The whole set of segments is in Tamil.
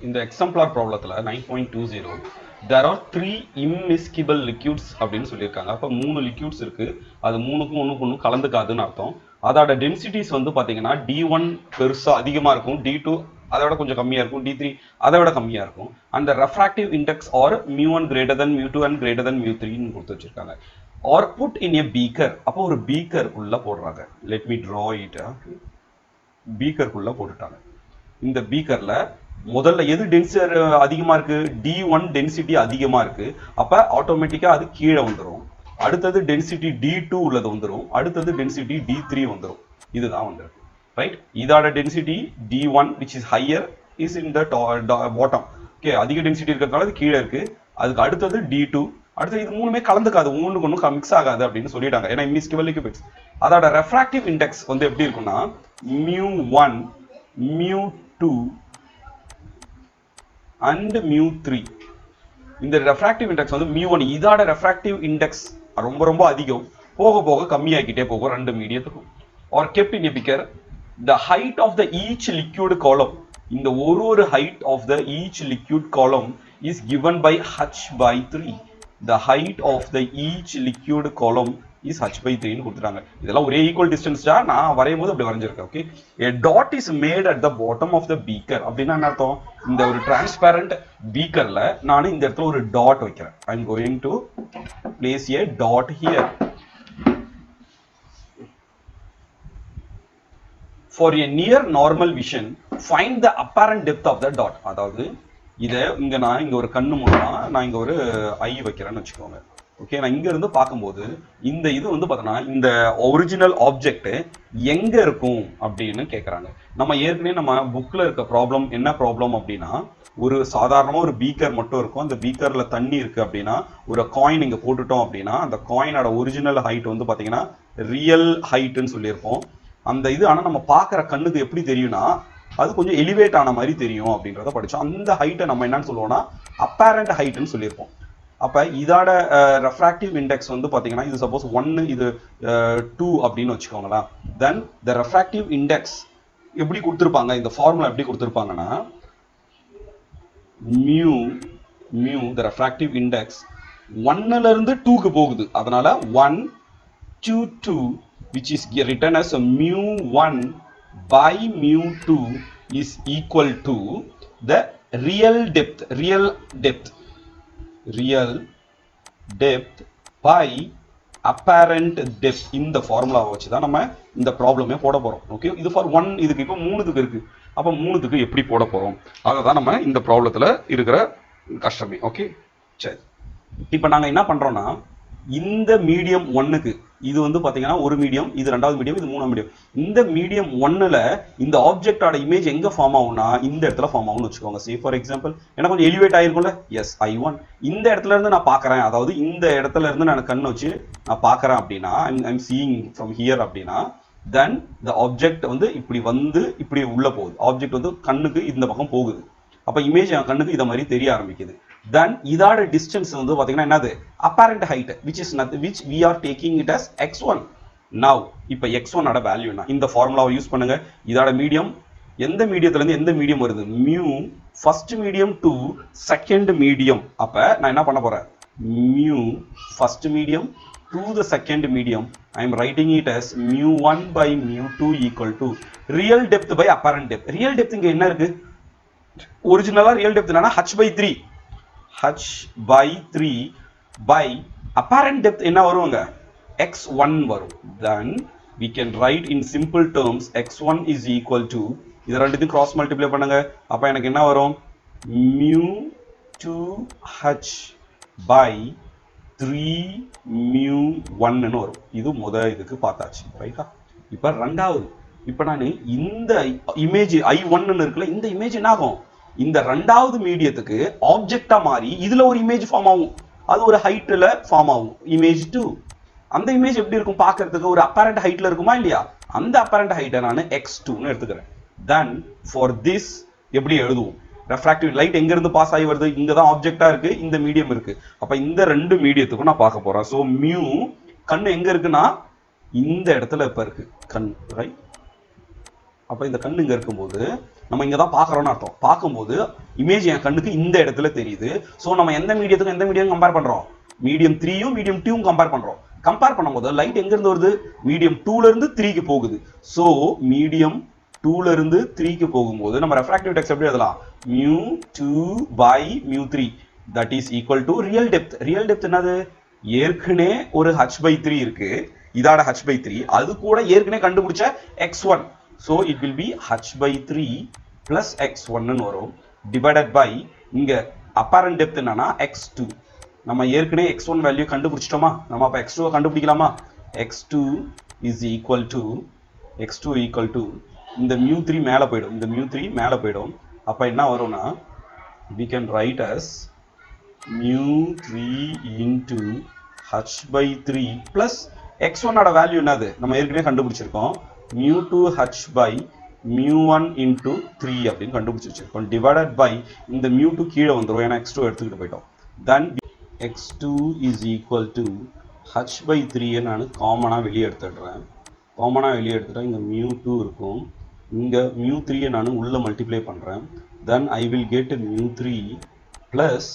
இந்த எக்ஸாம்பிளார் ப்ராப்ளத்தில் 9.20 there are 3 immiscible liquids அப்படின்னு சொல்லியிருக்காங்க. அப்போ 3 லிக்யூட்ஸ் இருக்கு, அது மூணுக்கும் ஒன்றுக்கு கலந்துக்காதுன்னு அர்த்தம். அதோட டென்சிட்டிஸ் வந்து பார்த்தீங்கன்னா D1 பெருசாக அதிகமாக இருக்கும், D2 அதை விட கொஞ்சம் கம்மியாக இருக்கும், D3 அதை விட கம்மியாக இருக்கும். அந்த refractive index are μ1 greater than μ2 and greater than μ3 கொடுத்து வச்சிருக்காங்க. Are put in a beaker, அப்போ ஒரு பீக்கருக்குள்ள போடுறாங்க. Let me draw it. பீக்கருக்குள்ள போட்டுட்டாங்க. இந்த பீக்கர்ல முதல்ல எது டென்சிட்டி அதிகமா இருக்கு? D1 டென்சிட்டி அதிகமா இருக்கு. அப்ப ஆட்டோமேட்டிக்கா அது கீழே வந்துடும். அடுத்தது டென்சிட்டி D2 உள்ளது வந்துடும். அடுத்தது டென்சிட்டி D3 வந்துடும். இதுதான் வந்திருக்கு, ரைட்? இதோட density D1 which is higher is in the bottom. Okay, அதிக டென்சிட்டி இருக்கிறதுனால அது கீழே இருக்கு. அதுக்கு அடுத்தது D2, அடுத்தது இது மூணுமே கலந்துக்காது, ஒன்றுக்கு ஒன்று மிக்ஸ் ஆகாது அப்படின்னு சொல்லிட்டாங்க. ஏன்னா immiscible liquids. அதோட ரெஃப்ராக்டிவ் இண்டெக்ஸ் வந்து எப்படி இருக்குன்னா μ1 μ2 and μ3. இந்த ரெஃப்ராக்டிவ் இண்டெக்ஸ் வந்து μ1, இதோட ரெஃப்ராக்டிவ் இண்டெக்ஸ் ரொம்ப ரொம்ப அதிகம், போக போக கம்மியாக்கிட்டே போகும் ரெண்டு மீடியத்துக்கும். Are kept in a beaker, the height of the each liquid column, இந்த ஒரு height of the each liquid column is given by h by 3. the height of the each liquid column is h by 3 ன்னு கொடுத்துட்டாங்க. இதெல்லாம் ஒரே ஈக்குவல் டிஸ்டன்ஸ் தான், நான் வரையும் போது அப்படி வரைஞ்சிருக்கேன். Okay, a dot is made at the bottom of the beaker. அப்படின்னா என்ன அர்த்தம்? இந்த ஒரு டிரான்ஸ்பேரண்ட் பீக்கர்ல நான் இந்த இடத்துல ஒரு டாட் வைக்கிறேன். I am going to place a dot here. For a near normal vision, find the apparent depth of the dot. அதாவது இதை நான் இங்க ஒரு கண்ணு மூலமா நான் இங்க ஒரு ஐ வைக்கிறேன்னு வச்சுக்கோங்க. ஓகே, நான் இங்க இருந்து பார்க்கும்போது இந்த இது வந்து பார்த்தோன்னா இந்த ஒரிஜினல் ஆப்ஜெக்ட் எங்க இருக்கும் அப்படின்னு கேட்குறாங்க. நம்ம ஏற்கனவே நம்ம புக்ல இருக்க ப்ராப்ளம் என்ன ப்ராப்ளம் அப்படின்னா, ஒரு சாதாரணமாக ஒரு பீக்கர் மட்டும் இருக்கும். அந்த பீக்கர்ல தண்ணி இருக்கு அப்படின்னா ஒரு காயின் இங்க போட்டுட்டோம் அப்படின்னா அந்த காயினோட ஒரிஜினல் ஹைட் வந்து பார்த்தீங்கன்னா ரியல் ஹைட்டுன்னு சொல்லியிருப்போம். அந்த இது ஆனால் நம்ம பார்க்குற கண்ணுக்கு எப்படி தெரியும்னா அது கொஞ்சம் எலிவேட் ஆன மாதிரி தெரியும் அப்படின்றத படித்தோம். அந்த ஹைட்டை நம்ம என்னன்னு சொல்லுவோம்னா அப்பேரண்ட் ஹைட்டுன்னு சொல்லியிருப்போம். அப்போ இதோட ரெஃப்ராக்டிவ் இண்டெக்ஸ் வந்து பார்த்தீங்கன்னா இது சப்போஸ் 1 இது 2 அப்படின்னு வச்சுக்கோங்களேன். தென் த ரெஃப்ராக்டிவ் இண்டெக்ஸ் எப்படி கொடுத்துருப்பாங்க, இந்த ஃபார்முலா எப்படி கொடுத்துருப்பாங்கன்னா மியூ த ரெஃப்ராக்டிவ் இண்டெக்ஸ் 1ல இருந்து 2க்கு போகுது, அதனால 1 2 2 which is written as a μ1 by μ2 is equal to the real depth by apparent depth. இந்த ஃபார்முலாவை வச்சு தான் நம்ம இந்த ப்ராப்ளமே போட போறோம். ஓகே, இது ஃபார் 1, இதுக்கு இப்போ 3க்கு இருக்கு. அப்போ 3க்கு எப்படி போட போறோம், அதுதான் நம்ம இந்த ப்ராப்ளத்துல இருக்கிற கஷ்டமே. ஓகே, சரி. இப்போ நாங்க என்ன பண்றோம்னா இந்த மீடியம் 1க்கு இது வந்து பாத்தீங்கன்னா ஒரு மீடியம், இது ரெண்டாவது மீடியம், இது மூணாவது மீடியம். இந்த மீடியம் 1ல இந்த ஆப்ஜெக்டோட இமேஜ் எங்க ஃபார்ம் ஆகும்னா இந்த இடத்துல ஃபார்ம் ஆகும்னு வச்சுக்கோங்க. சே ஃபார் எக்ஸாம்பிள் எனக்கு கொஞ்சம் எலிவேட் ஆயிருக்கும்ல, எஸ் I1 இந்த இடத்துல இருந்து நான் பாக்குறேன், அதாவது இந்த இடத்துல இருந்து நான் கண்ணு வச்சு நான் பாக்குறேன் அப்படின்னா I'm seeing from here அப்படின்னா then the object வந்து இப்படி வந்து இப்படி உள்ள போகுது. ஆப்ஜெக்ட் வந்து கண்ணுக்கு இந்த பக்கம் போகுது. அப்ப இமேஜ் என் கண்ணுக்கு இத மாதிரி தெரிய ஆரம்பிக்குது. then இதோட டிஸ்டன்ஸ் வந்து பாத்தீங்கன்னா என்னது apparent height which we are taking it as x1. now இப்போ x1 ஓட வேல்யூ என்ன, இந்த ஃபார்முலாவை யூஸ் பண்ணுங்க. இதோட மீடியம் எந்த மீடியத்துல இருந்து எந்த மீடியம் வருது, mu first medium to second medium. அப்ப நான் என்ன பண்ண போறேன், mu first medium to the second medium. I am writing it as μ1 by μ2 equal to real depth by apparent depth. real depth இங்க என்ன இருக்கு, ஒரிஜினலா real depth என்னன்னா h by 3 by apparent depth என்ன வருவாங்க, x1 வரும். then we can write in simple terms x1 is equal to, இது ரெண்டுத்தையும் cross multiply பண்ணுங்க. அப்ப எனக்கு என்ன வரும், μ2h by 3μ1 ன்னு வரும். இது இதுக்கு பார்த்தாச்சு, ரைட்டா? இப்ப ரெண்டாவது, இப்ப நான் இந்த இமேஜ் I1 ன்னு இருக்குல்ல, இந்த இமேஜ் என்ன ஆகும், இந்த ரெண்டாவது மீடியத்துக்கு ஆப்ஜெக்டா மாறி இதுல ஒரு இமேஜ் ஃபார்ம் ஆகும், அது ஒரு ஹைட்ல ஃபார்ம் ஆகும், இமேஜ் 2. அந்த இமேஜ் எப்படி இருக்கும் பார்க்கிறதுக்கு, ஒரு அப்பேரண்ட் ஹைட்ல இருக்குமா இல்லையா, அந்த அப்பேரண்ட் ஹைட்டை நான் x2 ன்னு எடுத்துக்கிறேன். then for this எப்படி எழுதுவோம், ரெஃப்ராக்டிவ் லைட் எங்க இருந்து பாஸ் ஆகி வருது, இங்க தான் ஆப்ஜெக்டா இருக்கு, இந்த மீடியம் இருக்கு. அப்ப இந்த ரெண்டு மீடியத்துக்கும் நான் பார்க்க போறேன். சோ மியூ கண்ணு எங்க இருக்குன்னா இந்த இடத்துல இப்ப இருக்கு கண், ரைட்? அப்போ இந்த கண்ணு இங்கே இருக்கும்போது நம்ம இங்கே தான் பார்க்குறோன்னு அர்த்தம். பார்க்கும்போது இமேஜ் என் கண்ணுக்கு இந்த இடத்துல தெரியுது. ஸோ நம்ம எந்த மீடியத்துக்கும் எந்த மீடியம் கம்பேர் பண்ணுறோம்? மீடியம் 3யும் மீடியம் 2யும் கம்பேர் பண்ணுறோம். கம்பேர் பண்ணும்போது லைட் எங்கேருந்து வருது? மீடியம் 2லேருந்து 3க்கு போகுது. ஸோ மீடியம் 2லேருந்து 3க்கு போகும்போது நம்ம ரெஃப்ராக்டிவ் இண்டெக்ஸ் எப்படி எழுதலாம்? μ2/μ3 that is equal to real depth. Real depth என்னது? ஏற்கனவே ஒரு h/3 இருக்கு, இதாட h/3, அது கூட ஏற்கனவே கண்டுபிடிச்ச x1. So it will be h/3 plus x1 வரும், டிவைடட் பை இங்க அப்பரண்ட் டெப்த் என்னன்னா x2. நம்ம ஏற்கனவே x1 வேல்யூ கண்டுபிடிச்சிட்டோமா? நம்ம அப்ப x2 கண்டுபிடிக்கலாமா? x2 is equal to இந்த μ3 மேல போயிடும், இந்த μ3 மேல போயிடும். அப்ப என்ன வரும்னா we can write as μ3 into h/3 plus x1 ஓட வேல்யூ என்னது? நம்ம ஏற்கனவே கண்டுபிடிச்சிருக்கோம், μ2 h/μ1 into 3 அப்படின்னு கண்டுபிடிச்சு வச்சிருக்கோம், டிவைடட் பை இந்த μ2 கீழே வந்துரும், ஏன்னா x2 எடுத்துக்கிட்டு போயிட்டோம். then x2 is equal to h/3 நான் காமனா வெளியே எடுத்துடுறேன். காமனா வெளியே எடுத்துட்டா இங்க μ2 இருக்கும், இங்க μ3 நான் உள்ள மல்டிப்ளை பண்றேன். then I will get μ3 plus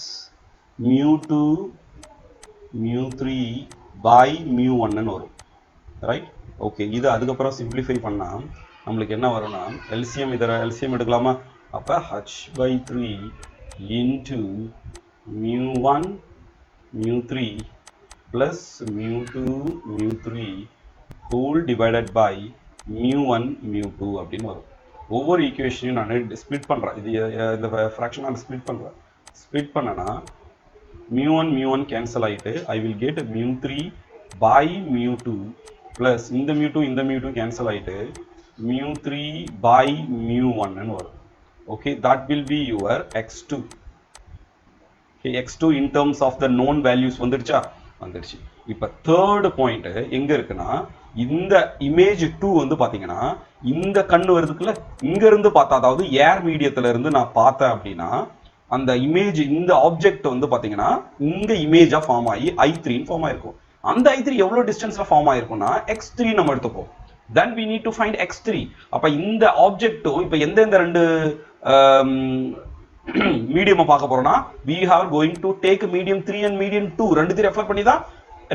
μ3 by μ1 வரும், ரைட்? ஓகே, இது அதுக்கப்புறம் சிம்பிளிஃபை பண்ணா நம்மளுக்கு என்ன வரும்னா எல்சிஎம், இதர எல்சிஎம் எடுக்கலாமா? அப்ப h/3 into μ1 μ3 plus μ2 μ3 whole divided by μ1 μ2 அப்படின்னு வரும். ஒவ்வொரு ஈக்குவேஷனையும் நான் ஸ்ப்ளிட் பண்றேன், இது இந்த ஃபிராக்ஷன் நான் ஸ்ப்ளிட் பண்றேன். ஸ்ப்ளிட் பண்ணனா μ1 கேன்சல் ஆயிட்டு I will get μ3 by μ2 plus இந்த μ2 கேன்சல் ஆயிட்டு μ3 by μ1 ன்னு வரும். Okay, that will be your x2. okay, x2 in terms of the known values வந்துருச்சா? வந்துருச்சு. இப்ப தேர்ட் பாயிண்ட் எங்க இருக்குன்னா, இந்த இமேஜ் 2 வந்து பாத்தீங்கன்னா இந்த கண்ணு வருதுக்குள்ள, இங்க இருந்து பார்த்தா, அதாவது ஏர் மீடியத்துல இருந்து நான் பார்த்தேன் அப்படின்னா அந்த இமேஜ், இந்த ஆப்ஜெக்ட் வந்து பாத்தீங்கன்னா இங்க இமேஜா ஃபார்ம் ஆகி i3 ஃபார்ம் ஆயிருக்கும். அந்த i3 எவ்வளவு டிஸ்டன்ஸ்ல ஃபார்ம் ஆயிருக்கும்னா x3 நம்ம எடுத்துப்போம். then we need to find x3. அப்ப இந்த ஆப்ஜெக்ட்டும் இப்ப எந்த ரெண்டு மீடியம் பார்க்க போறோம்னா we are going to take medium 3 and medium 2 ரெண்டுத்தையும் ரெஃபர் பண்ணி தான்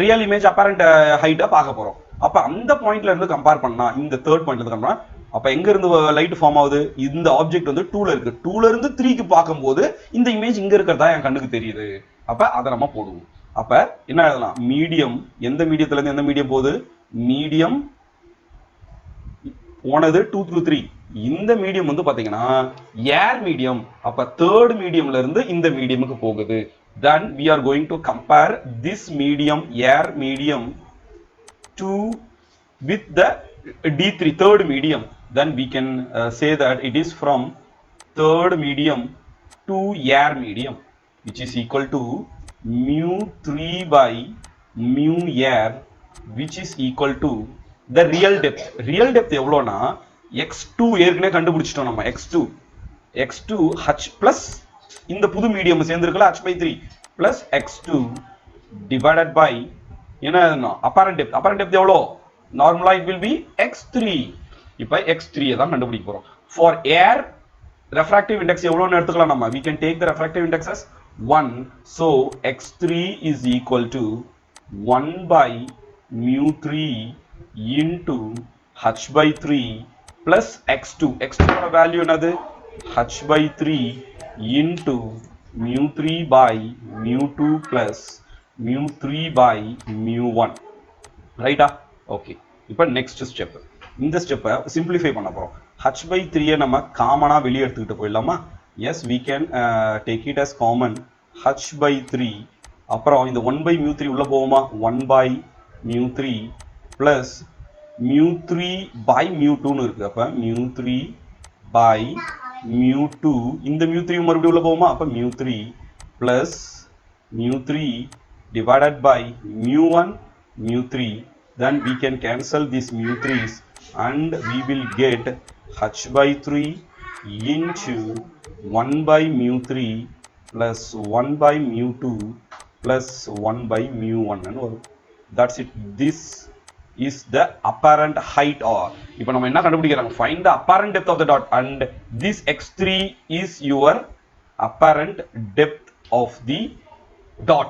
ரியல் இமேஜ் அப்பரண்ட் ஹைட்டை பார்க்க போறோம். அப்ப அந்த பாயிண்ட்ல இருந்து கம்பேர் பண்ணா, இந்த தேர்ட் பாயிண்ட்ல இருந்து கம்பேர், அப்ப எங்க இருந்து லைட் ஃபார்ம் ஆகுது? இந்த ஆப்ஜெக்ட் வந்து 2ல இருக்கு, 2ல இருந்து 3க்கு பார்க்கும்போது இந்த இமேஜ் இங்க இருக்கிறதா என் கண்ணுக்கு தெரியுது. அப்ப அதை நம்ம போடுவோம். அப்ப என்ன எழுதலாம்? மீடியம், எந்த மீடியத்துல இருந்து எந்த மீடியம் போகுது? மீடியம் போனது 2 through 3, இந்த மீடியம் வந்து பாத்தீங்கன்னா ஏர் மீடியம். அப்ப தேர்ட் மீடியம்ல இருந்து இந்த மீடியமுக்கு போகுது. then we are going to compare this medium, air medium, to with the D3 third medium. then we can say that it is from third medium to air medium, which is equal to μ3 by mu air, which is equal to the real depth. real depth எவ்வளோனா x2 ஏற்கனவே கண்டுபிடிச்சிட்டோம் நம்ம, x2 h plus இந்த புது மீடியம் சேர்ந்திருக்கல h/3 plus x2 divided by என்ன அப்பரண்ட் டெப்த். அப்பரண்ட் டெப்த் எவ்வளோ? நார்மலா it will be x3. இப்ப x3 தான் கண்டுபிடிக்க போறோம். for air refractive index எவ்வளோன்னு எடுத்துக்கலாம் நம்ம. we can take the refractive index as 1. so x3 is equal to 1 by μ3 into h/3 plus x2. x2 ஓட வேல்யூ என்னது? h/3 into μ3 by μ2 plus μ3 by μ1, ரைட்டா? ஓகே, இப்போ நெக்ஸ்ட் ஸ்டெப், இந்த ஸ்டெப்பை சிம்பிளிஃபை பண்ண போறோம். h/3 நம்ம காமனா வெளியே எடுத்துக்கிட்டு போயிடலாமா? Yes, we can take it as common h/3. அப்புறம் இந்த 1 by μ3 உள்ள போவோமா? 1 by μ3 plus μ3 by μ2 ன்னு இருக்கு. அப்ப μ3 by μ2, இந்த μ3 மறுபடியும் உள்ள போவோமா? அப்ப μ3 plus μ3 divided by μ1 μ3. then we can cancel these μ3s and we will get h/3 into 1 by μ3 plus 1 by μ2 plus 1 by μ1 and all. that's it. This is the apparent height or இப்போ நம்ம என்ன கண்டுபிடிக்கிறாங்க find the apparent depth of the dot and this x3 is your apparent depth of the dot